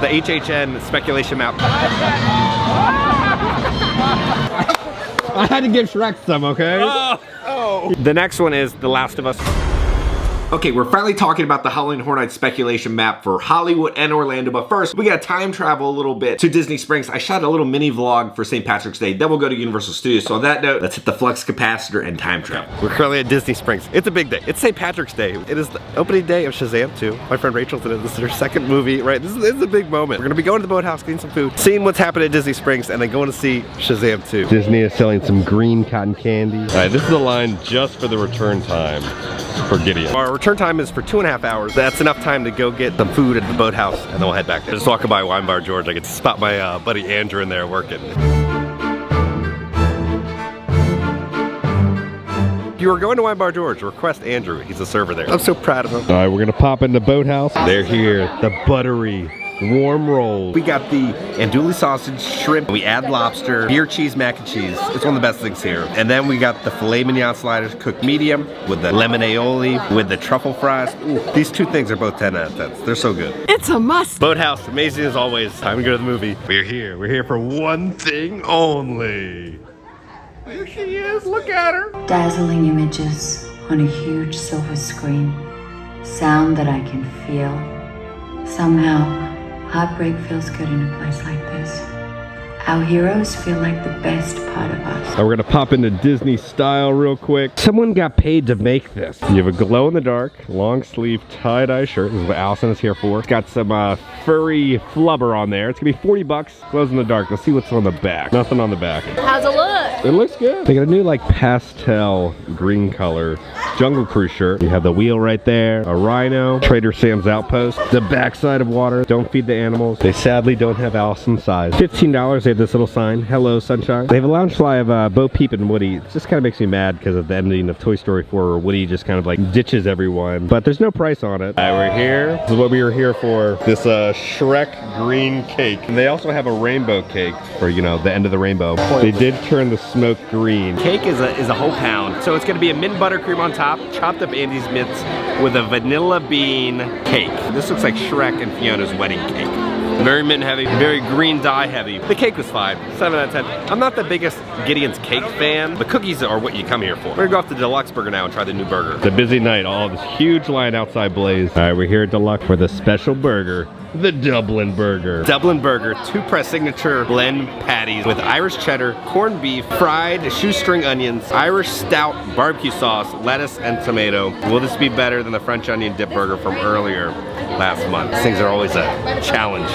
The HHN speculation map. I had to give Shrek some, okay? Oh. The next one is The Last of Us. Okay, we're finally talking about the Halloween Horror Nights speculation map for Hollywood and Orlando, but first, we gotta time travel a little bit to Disney Springs. I shot a little mini vlog for St. Patrick's Day, then we'll go to Universal Studios. So on that note, let's hit the flux capacitor and time travel. We're currently at Disney Springs. It's a big day. It's St. Patrick's Day. It is the opening day of Shazam 2. My friend Rachel's in it. This is her second movie, right? This is a big moment. We're gonna be going to the boathouse, getting some food, seeing what's happening at Disney Springs, and then going to see Shazam 2. Disney is selling some green cotton candy. All right, this is the line just for the return time for Gideon. Our return time is for 2.5 hours. That's enough time to go get some food at the boathouse, and then we'll head back there. Just walking by Wine Bar George, I get to spot my buddy Andrew in there working. If you are going to Wine Bar George, request Andrew. He's a server there. I'm so proud of him. All right, we're gonna pop in the boathouse. They're here, the buttery warm rolls. We got the andouille sausage, shrimp. We add lobster, beer cheese, mac and cheese. It's one of the best things here. And then we got the filet mignon sliders cooked medium with the lemon aioli, with the truffle fries. Ooh, these two things are both 10 out of 10. They're so good. It's a must. Boathouse, amazing as always. Time to go to the movie. We're here. We're here for one thing only. There she is. Look at her. Dazzling images on a huge silver screen. Sound that I can feel. Somehow, heartbreak feels good in a place like this. Our heroes feel like the best part of us. We're gonna pop into Disney style real quick. Someone got paid to make this. You have a glow-in-the-dark, long-sleeve tie-dye shirt. This is what Allison is here for. It's got some furry flubber on there. It's gonna be 40 bucks. Glows in the dark. Let's see what's on the back. Nothing on the back. How's it look? It looks good. They got a new like pastel green color Jungle Cruise shirt. You have the wheel right there, a rhino, Trader Sam's Outpost, the backside of water. Don't feed the animals. They sadly don't have Allison's size. $15. They have this little sign, hello sunshine. They have a lounge fly of Bo Peep and Woody. It just kind of makes me mad because of the ending of Toy Story 4 where Woody just kind of like ditches everyone. But there's no price on it. All right, we're here. This is what we were here for. This Shrek green cake. And they also have a rainbow cake for, you know, the end of the rainbow. They did turn the smoke green. Cake is a whole pound. So it's gonna be a mint buttercream on top, chopped up Andes mints with a vanilla bean cake. This looks like Shrek and Fiona's wedding cake. Very mint heavy, very green dye heavy. The cake was fine, 7 out of 10. I'm not the biggest Gideon's cake fan. The cookies are what you come here for. We're gonna go off to Deluxe Burger now and try the new burger. It's a busy night, all this huge line outside Blaze. All right, we're here at Deluxe for the special burger. The Dublin Burger. Dublin Burger, 2-press signature blend patties with Irish cheddar, corned beef, fried shoestring onions, Irish stout, barbecue sauce, lettuce, and tomato. Will this be better than the French onion dip burger from earlier last month? These things are always a challenge.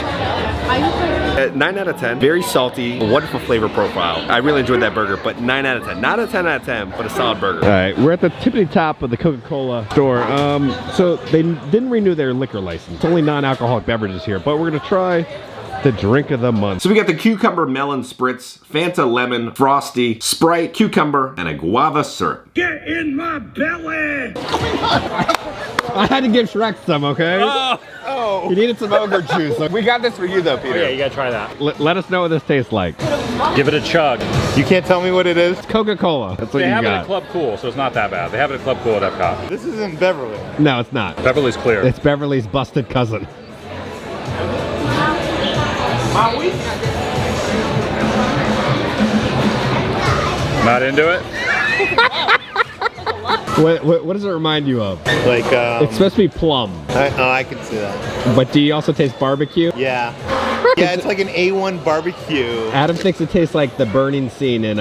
9 out of 10, very salty, wonderful flavor profile. I really enjoyed that burger, but 9 out of 10. Not a 10 out of 10, but a solid burger. All right, we're at the tippity top of the Coca-Cola store. So they didn't renew their liquor license. It's only non-alcoholic beverages here, but we're gonna try the drink of the month. So we got the cucumber melon spritz, Fanta lemon, frosty, Sprite, cucumber, and a guava syrup. Get in my belly! I had to give Shrek some, okay? Oh! He needed some ogre juice. We got this for you though, Peter. Oh, yeah, you gotta try that. Let us know what this tastes like. Give it a chug. You can't tell me what it is? It's Coca-Cola. That's what you got. They have it at Club Cool, so it's not that bad. They have it at Club Cool at Epcot. This isn't Beverly. No, it's not. Beverly's clear. It's Beverly's busted cousin. Not into it? What does it remind you of? Like, it's supposed to be plum. I can see that. But do you also taste barbecue? Yeah. Yeah, it's like an A1 barbecue. Adam thinks it tastes like the burning scene in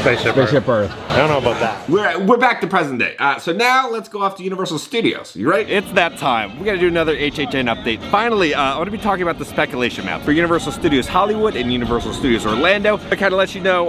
Spaceship Earth. I don't know about that. We're back to present day. So now let's go off to Universal Studios. You ready? It's that time. We gotta do another HHN update. Finally, I want to be talking about the speculation map for Universal Studios Hollywood and Universal Studios Orlando. I kind of let you know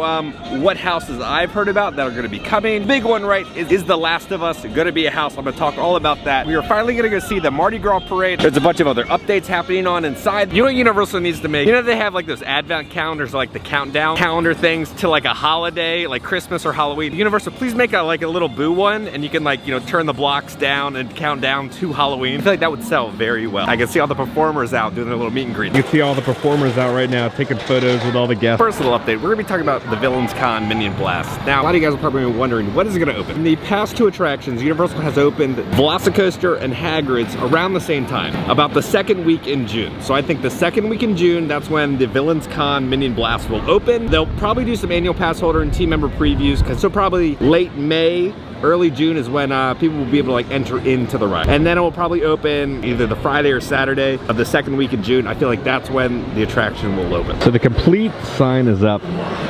what houses I've heard about that are gonna be coming. Big one, right, is The Last of Us gonna be a house. I'm gonna talk all about that. We are finally gonna go see the Mardi Gras parade. There's a bunch of other updates happening on inside. You know, Universal Universal needs to make, you know, they have like those advent calendars, like the countdown calendar things to like a holiday, like Christmas or Halloween. Universal, please make a, like a little boo one, and you can like, you know, turn the blocks down and count down to Halloween. I feel like that would sell very well. I can see all the performers out doing their little meet and greet. You can see all the performers out right now taking photos with all the guests. First little update, we're gonna be talking about the Villains Con Minion Blast. Now, a lot of you guys are probably wondering, when is it gonna open? In the past 2 attractions, Universal has opened Velocicoaster and Hagrid's around the same time, about the 2nd week in June. So I think the 2nd week in June, that's when the Villains Con Minion Blast will open. They'll probably do some annual pass holder and team member previews, so probably late May, early June is when people will be able to like enter into the ride. And then it will probably open either the Friday or Saturday of the 2nd week in June. I feel like that's when the attraction will open. So the complete sign is up.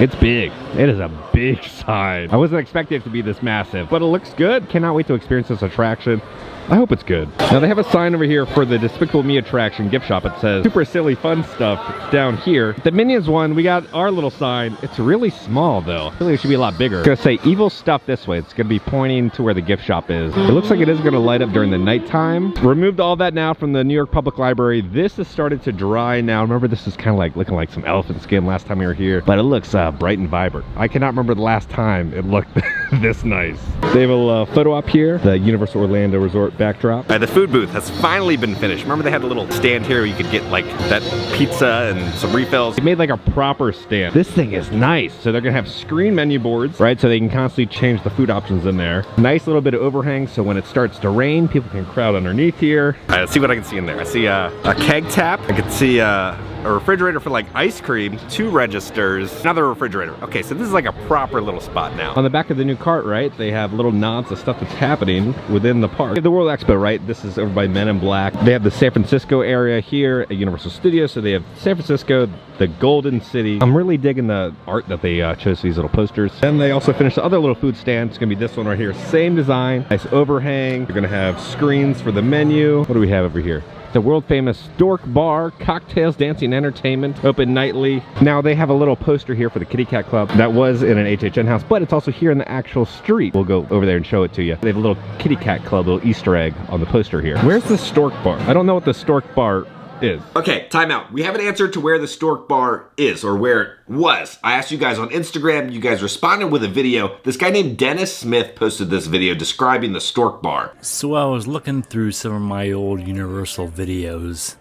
It's big. It is a big sign. I wasn't expecting it to be this massive, but it looks good. Cannot wait to experience this attraction. I hope it's good. Now they have a sign over here for the Despicable Me attraction gift shop. It says super silly fun stuff down here. The Minions one, we got our little sign. It's really small though. I feel like it should be a lot bigger. It's gonna say evil stuff this way. It's gonna be pointing to where the gift shop is. It looks like it is gonna light up during the nighttime. Removed all that now from the New York Public Library. This has started to dry now. Remember, this is kind of like looking like some elephant skin last time we were here, but it looks bright and vibrant. I cannot remember the last time it looked this nice. They have a photo op here, the Universal Orlando Resort backdrop. The food booth has finally been finished. Remember they had a little stand here where you could get like that pizza and some refills. They made like a proper stand. This thing is nice. So they're gonna have screen menu boards, right? So they can constantly change the food options in there. Nice little bit of overhang, so when it starts to rain, people can crowd underneath here. All right, let's see what I can see in there. I see a keg tap. I can see a refrigerator for like ice cream, 2 registers, another refrigerator. Okay, so this is like a proper little spot now. On the back of the new cart, right, they have little nods of stuff that's happening within the park. The World Expo, right, this is over by Men in Black. They have the San Francisco area here at Universal Studios, so they have San Francisco, the Golden City. I'm really digging the art that they chose for these little posters. And they also finished the other little food stand. It's gonna be this one right here, same design, nice overhang. You're gonna have screens for the menu. What do we have over here? The world famous Stork Bar, cocktails, dancing, entertainment, open nightly. Now they have a little poster here for the Kitty Cat Club that was in an HHN house, but it's also here in the actual street. We'll go over there and show it to you. They have a little Kitty Cat Club, little Easter egg on the poster here. Where's the Stork Bar? I don't know what the Stork Bar is. Okay, time out. We haven't answered to where the Stork Bar is or where it was. I asked you guys on Instagram, you guys responded with a video. This guy named Dennis Smith posted this video describing the Stork Bar. So I was looking through some of my old Universal videos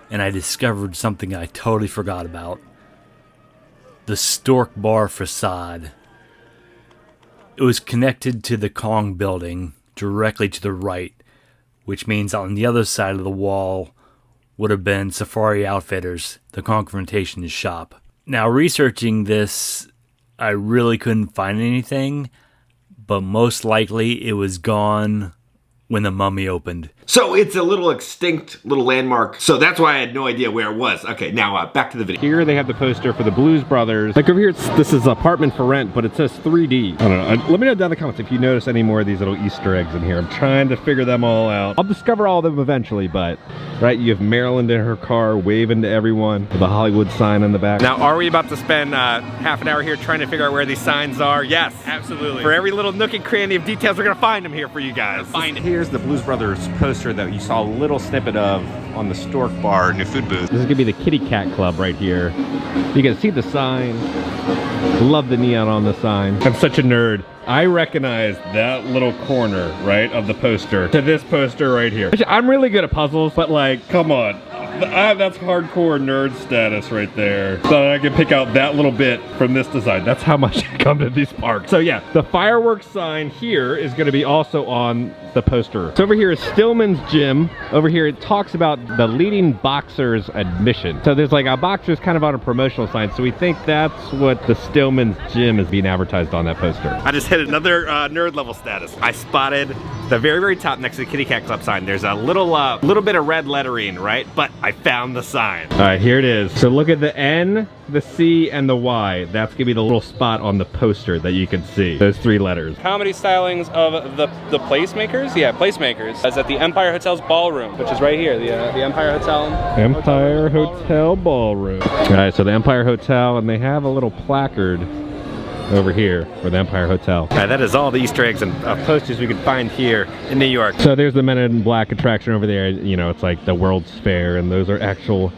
and I discovered something I totally forgot about. The Stork Bar facade. It was connected to the Kong building directly to the right, which means on the other side of the wall would have been Safari Outfitters, the Confrontation shop. Now, researching this, I really couldn't find anything, but most likely it was gone when the Mummy opened. So it's a little extinct little landmark. So that's why I had no idea where it was. Okay, now back to the video. Here they have the poster for the Blues Brothers. Like over here, this is apartment for rent, but it says 3D. I don't know. Let me know down in the comments if you notice any more of these little Easter eggs in here. I'm trying to figure them all out. I'll discover all of them eventually, but right, you have Marilyn in her car waving to everyone with a Hollywood sign in the back. Now, are we about to spend half an hour here trying to figure out where these signs are? Yes, absolutely. For every little nook and cranny of details, we're gonna find them here for you guys. Here's the Blues Brothers poster that you saw a little snippet of on the Stork Bar new food booth. This is gonna be the Kitty Cat Club right here. You can see the sign. Love the neon on the sign. I'm such a nerd. I recognize that little corner, right, of the poster to this poster right here. I'm really good at puzzles, but like, come on. That's hardcore nerd status right there. So I can pick out that little bit from this design. That's how much I come to these parks. So yeah, the fireworks sign here is gonna be also on the poster. So over here is Stillman's Gym. Over here it talks about the leading boxer's admission. So there's like a boxer's kind of on a promotional sign. So we think that's what the Stillman's Gym is being advertised on that poster. I just hit another nerd level status. I spotted the very, very top next to the Kitty Cat Club sign. There's a little bit of red lettering, right? But I found the sign. All right, here it is. So look at the N, the C, and the Y. That's gonna be the little spot on the poster that you can see. Those 3 letters. Comedy stylings of the placemakers? Yeah, placemakers. It's at the Empire Hotel's ballroom, which is right here, the Empire Hotel. Empire Hotel Ballroom. All right, so the Empire Hotel, and they have a little placard over here for the Empire Hotel. That is all the Easter eggs and posters we could find here in New York. So there's the Men in Black attraction over there. You know, it's like the World's Fair, and those are actual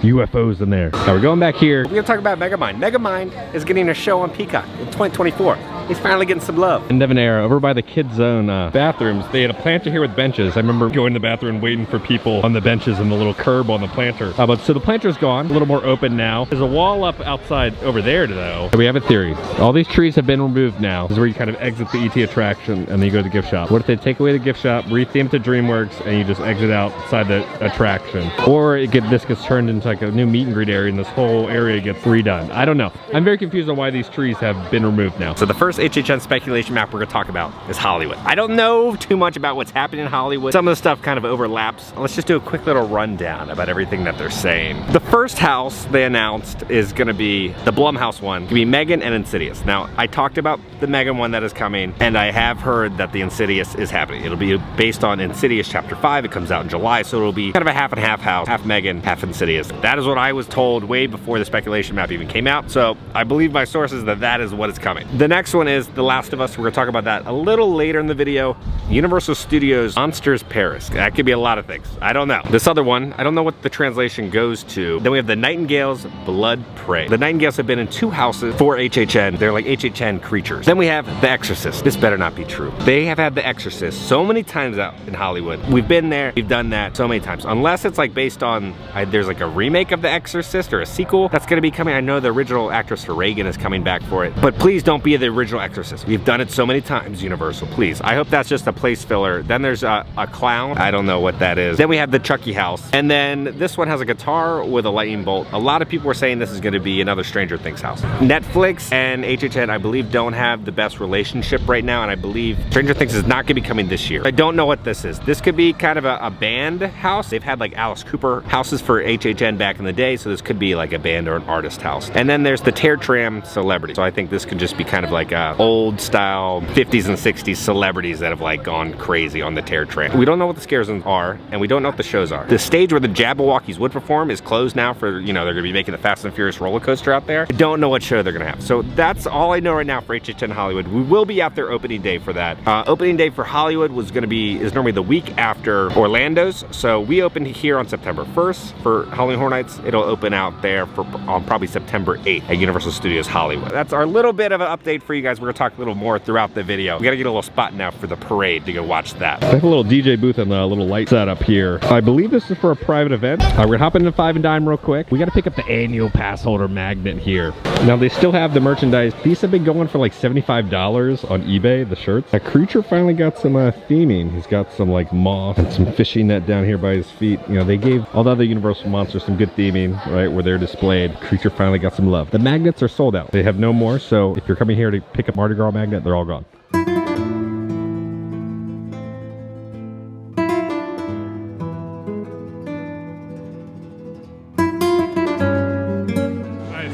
UFOs in there. Now we're going back here. We're gonna talk about Megamind. Megamind is getting a show on Peacock in 2024. He's finally getting some love. In Devonera, over by the kids zone bathrooms, they had a planter here with benches. I remember going to the bathroom waiting for people on the benches and the little curb on the planter. So the planter's gone, a little more open now. There's a wall up outside over there though. So we have a theory. All these trees have been removed now. This is where you kind of exit the ET attraction and then you go to the gift shop. What if they take away the gift shop, retheme it to DreamWorks, and you just exit outside the attraction? Or this gets turned into like a new meet and greet area and this whole area gets redone. I don't know. I'm very confused on why these trees have been removed now. So the first HHN speculation map we're gonna talk about is Hollywood. I don't know too much about what's happening in Hollywood. Some of the stuff kind of overlaps. Let's just do a quick little rundown about everything that they're saying. The first house they announced is gonna be the Blumhouse one. It's gonna be Megan and Insidious. Now, I talked about the Megan one that is coming, and I have heard that the Insidious is happening. It'll be based on Insidious Chapter 5. It comes out in July, so it'll be kind of a half and half house, half Megan, half Insidious. That is what I was told way before the speculation map even came out, so I believe my sources that that is what is coming. The next one is The Last of Us. We're gonna talk about that a little later in the video. Universal Studios Monsters Paris. That could be a lot of things. I don't know. This other one, I don't know what the translation goes to. Then we have the Nightingale's Blood Prey. The Nightingales have been in 2 houses for HHN. They're like HHN creatures. Then we have The Exorcist. This better not be true. They have had The Exorcist so many times out in Hollywood. We've been there, we've done that so many times. Unless it's like based on, there's like a remake of The Exorcist or a sequel that's gonna be coming. I know the original actress for Reagan is coming back for it. But please don't be the original Exorcist. We've done it so many times, Universal, please. I hope that's just a place filler. Then there's a clown. I don't know what that is. Then we have the Chucky house. And then this one has a guitar with a lightning bolt. A lot of people were saying this is gonna be another Stranger Things house. Netflix and HHN, I believe, don't have the best relationship right now, and I believe Stranger Things is not gonna be coming this year. I don't know what this is. This could be kind of a band house. They've had like Alice Cooper houses for HHN back in the day, so this could be like a band or an artist house. And then there's the Tear Tram Celebrity. So I think this could just be kind of like a old style 50s and 60s celebrities that have like gone crazy on the Tear Tram. We don't know what the scare zones are, and we don't know what the shows are. The stage where the Jabberwockies would perform is closed now for, you know, they're gonna be making the Fast and Furious roller coaster out there. I don't know what show they're gonna have. So that's all I know right now for HHN Hollywood. We will be out there opening day for that. Opening day for Hollywood is normally the week after Orlando's. So we opened here on September 1st for Halloween Horror Nights. It'll open out there for on probably September 8th at Universal Studios Hollywood. That's our little bit of an update for you guys. We're gonna talk a little more throughout the video. We gotta get a little spot now for the parade to go watch that. I have a little DJ booth and a little light setup here. I believe this is for a private event. We're gonna hop into 5 and Dime real quick. We gotta pick up the annual pass holder magnet here. Now they still have the merchandise. These have been going for like $75 on eBay, the shirts. That creature finally got some theming. He's got some like moth and some fishing net down here by his feet. You know, they gave all the other Universal monsters some good theming, right, where they're displayed. Creature finally got some love. The magnets are sold out. They have no more, so if you're coming here to pick up Mardi Gras magnet, they're all gone.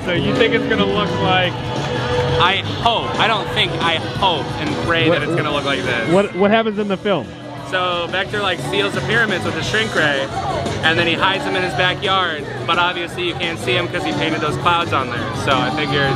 So you think it's gonna look like? I hope. I don't think. I hope and pray that it's gonna look like this. What happens in the film? So Vector like steals the pyramids with a shrink ray, and then he hides them in his backyard. But obviously you can't see them because he painted those clouds on there. So I figured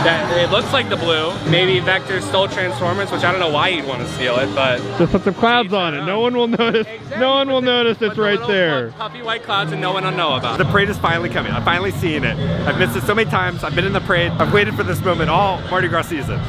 that it looks like the blue. Maybe Vector stole Transformers, which I don't know why he'd want to steal it, but Just put some clouds on it. No one will notice. Exactly. No one will notice it's right there. Puffy white clouds, and no one will know about The it. parade is finally coming. I'm finally seeing it. I've missed it so many times. I've been in the parade. I've waited for this moment all Mardi Gras season.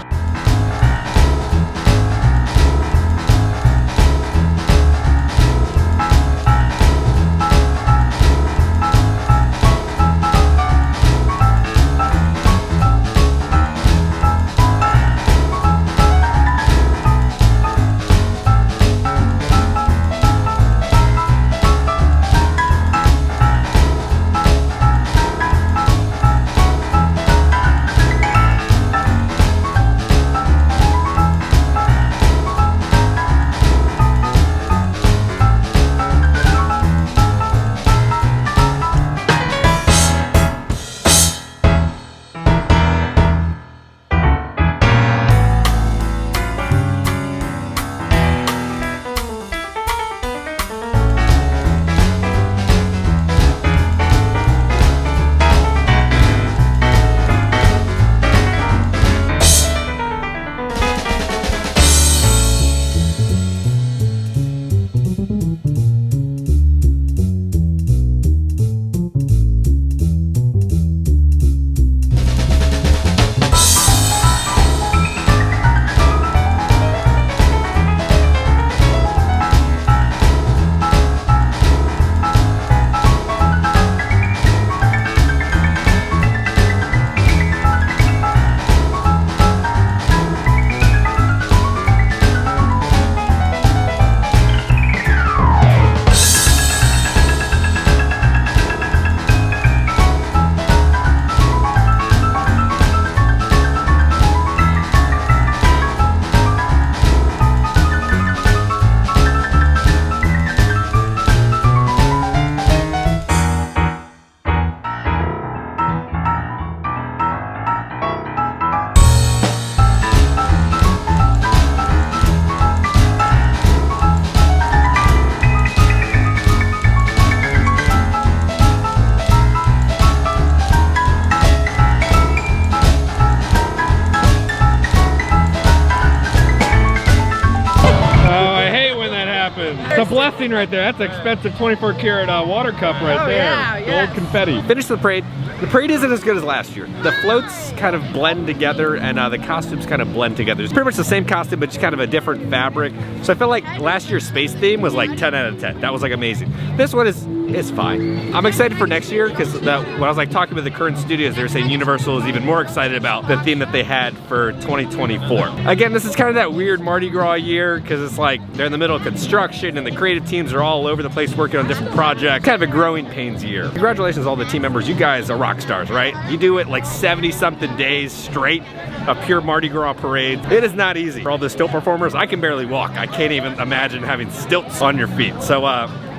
icing right there. That's an expensive 24 karat water cup right there. Yeah, Gold confetti. Finish the parade. The parade isn't as good as last year. The floats kind of blend together and the costumes kind of blend together. It's pretty much the same costume, but just kind of a different fabric. So I feel like last year's space theme was like 10 out of 10. That was like amazing. This one is fine. I'm excited for next year because when I was like talking with the current studios, they were saying Universal is even more excited about the theme that they had for 2024. Again, this is kind of that weird Mardi Gras year because it's like they're in the middle of construction and the creative teams are all over the place working on different projects. Kind of a growing pains year. Congratulations all the team members. You guys are rock stars, right? You do it like 70 something days straight, a pure Mardi Gras parade. It is not easy. For all the stilt performers, I can barely walk. I can't even imagine having stilts on your feet. So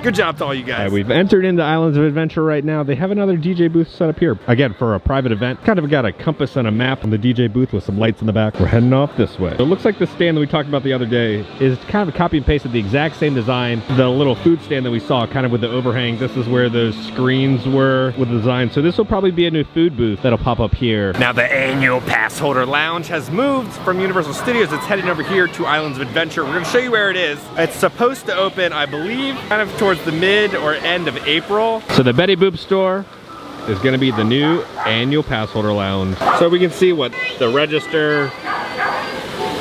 good job to all you guys. We've entered into Islands of Adventure right now. They have another DJ booth set up here. Again, for a private event. Kind of got a compass and a map on the DJ booth with some lights in the back. We're heading off this way. So it looks like the stand that we talked about the other day is kind of a copy and paste of the exact same design. The little food stand that we saw kind of with the overhang. This is where those screens were with the design. So this will probably be a new food booth that'll pop up here. Now the annual Passholder Lounge has moved from Universal Studios. It's heading over here to Islands of Adventure. We're going to show you where it is. It's supposed to open, I believe, kind of towards the mid or end of April. So the Betty Boop store is going to be the new annual Passholder Lounge. So we can see what the register,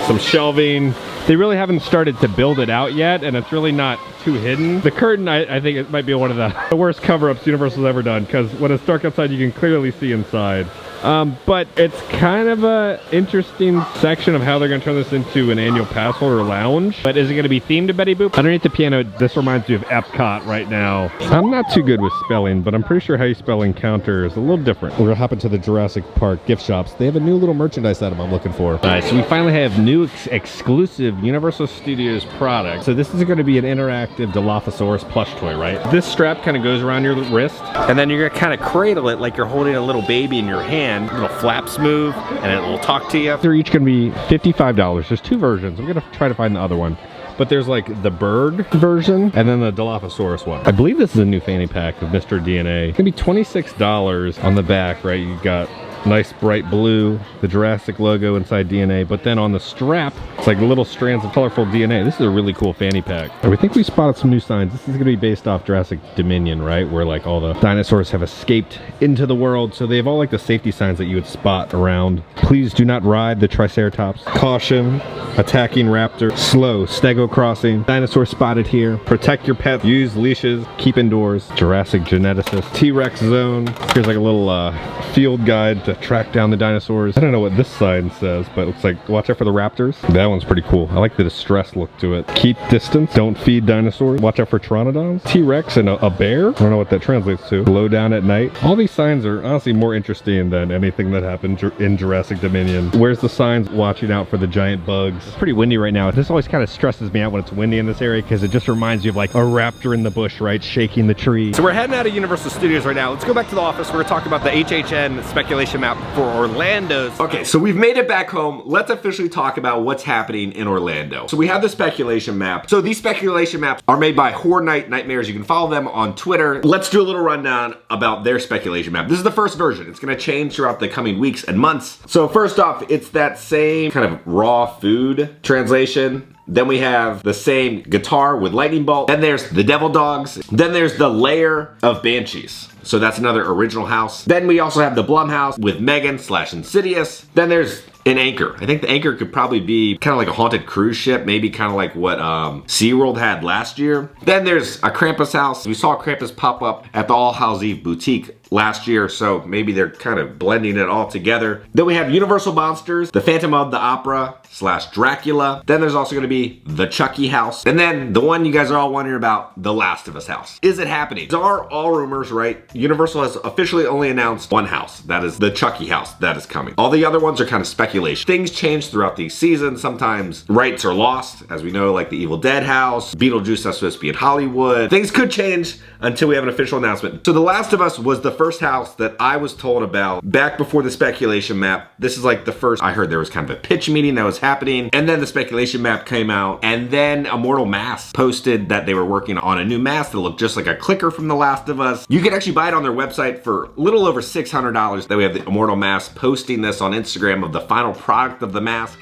some shelving. They really haven't started to build it out yet, and it's really not too hidden. The curtain, I think it might be one of the worst cover-ups Universal's ever done, because when it's dark outside, you can clearly see inside. But it's kind of a interesting section of how they're going to turn this into an annual Passholder Lounge. But is it going to be themed to Betty Boop? Underneath the piano, this reminds me of Epcot right now. I'm not too good with spelling, but I'm pretty sure how you spell encounter is a little different. We're going to hop into the Jurassic Park gift shops. They have a new little merchandise item I'm looking for. All right, so we finally have new exclusive Universal Studios product. So this is going to be an interactive Dilophosaurus plush toy, right? This strap kind of goes around your wrist, and then you're going to kind of cradle it like you're holding a little baby in your hand. Little flaps move and it will talk to you. They're each going to be $55. There's two versions. I'm going to try to find the other one. But there's like the bird version and then the Dilophosaurus one. I believe this is a new fanny pack of Mr. DNA. It's going to be $26 on the back, right? You got nice bright blue, the Jurassic logo inside DNA, but then on the strap, it's like little strands of colorful DNA. This is a really cool fanny pack. I think we spotted some new signs. This is gonna be based off Jurassic Dominion, right? Where like all the dinosaurs have escaped into the world. So they have all like the safety signs that you would spot around. Please do not ride the Triceratops. Caution, attacking raptor. Slow, stego crossing. Dinosaur spotted here. Protect your pet. Use leashes. Keep indoors. Jurassic geneticist. T-Rex zone. Here's like a little field guide to track down the dinosaurs. I don't know what this sign says, but it looks like watch out for the raptors. That one's pretty cool. I like the distressed look to it. Keep distance. Don't feed dinosaurs. Watch out for pteranodons. T-Rex and a bear. I don't know what that translates to. Blow down at night. All these signs are honestly more interesting than anything that happened in Jurassic Dominion. Where's the signs watching out for the giant bugs? It's pretty windy right now. This always kind of stresses me out when it's windy in this area because it just reminds you of like a raptor in the bush, right? Shaking the tree. So we're heading out of Universal Studios right now. Let's go back to the office. We're going to talk about the HHN speculation map for Orlando's. Okay, so we've made it back home. Let's officially talk about what's happening in Orlando. So we have the speculation map. So these speculation maps are made by Horror Night Nightmares. You can follow them on Twitter. Let's do a little rundown about their speculation map. This is the first version. It's going to change throughout the coming weeks and months. So first off, it's that same kind of raw food translation. Then we have the same guitar with lightning bolt. Then there's the devil dogs. Then there's the lair of banshees. So that's another original house. Then we also have the Blumhouse with Megan / Insidious. Then there's an anchor. I think the anchor could probably be kind of like a haunted cruise ship, maybe kind of like what SeaWorld had last year. Then there's a Krampus house. We saw Krampus pop up at the All Hallows Eve boutique last year, so maybe they're kind of blending it all together. Then we have Universal Monsters, the Phantom of the Opera / Dracula. Then there's also going to be the Chucky house. And then the one you guys are all wondering about, the Last of Us house. Is it happening? These are all rumors, right? Universal has officially only announced one house. That is the Chucky house that is coming. All the other ones are kind of speculation. Things change throughout these seasons. Sometimes rights are lost, as we know, like the Evil Dead house, Beetlejuice that's supposed to be in Hollywood. Things could change until we have an official announcement. So The Last of Us was the first house that I was told about back before the speculation map. This is like the first I heard there was kind of a pitch meeting that was happening, and then the speculation map came out, and then Immortal Mask posted that they were working on a new mask that looked just like a clicker from The Last of Us. You can actually buy it on their website for a little over $600. Then we have the Immortal Mask posting this on Instagram of the final product of the mask.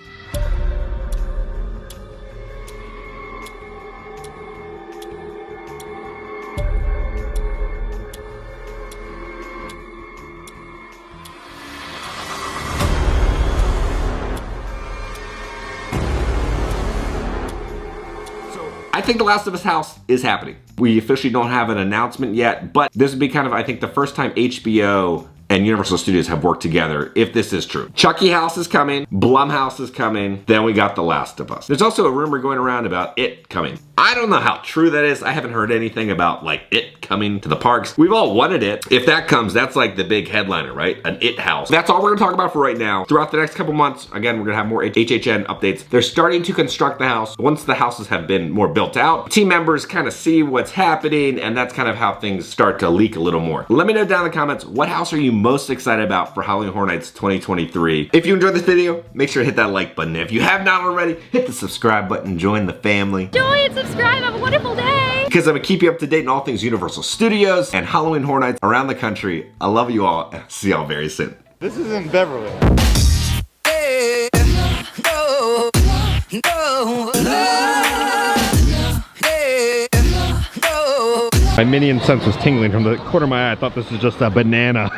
think The Last of Us house is happening. We officially don't have an announcement yet, but this would be kind of, I think, the first time HBO and Universal Studios have worked together, if this is true. Chucky house is coming, Blumhouse is coming, then we got The Last of Us. There's also a rumor going around about It coming. I don't know how true that is. I haven't heard anything about like It coming to the parks. We've all wanted it. If that comes, that's like the big headliner, right? An It house. That's all we're gonna talk about for right now. Throughout the next couple months, again, we're gonna have more HHN updates. They're starting to construct the house. Once the houses have been more built out, team members kind of see what's happening, and that's kind of how things start to leak a little more. Let me know down in the comments, what house are you most excited about for Halloween Horror Nights 2023? If you enjoyed this video, make sure to hit that like button. If you have not already, hit the subscribe button, join the family. Join, subscribe, have a wonderful day. Because I'm gonna keep you up to date on all things Universal Studios and Halloween Horror Nights around the country. I love you all, and I'll see y'all very soon. This is in Beverly. My minion sense was tingling from the corner of my eye. I thought this was just a banana.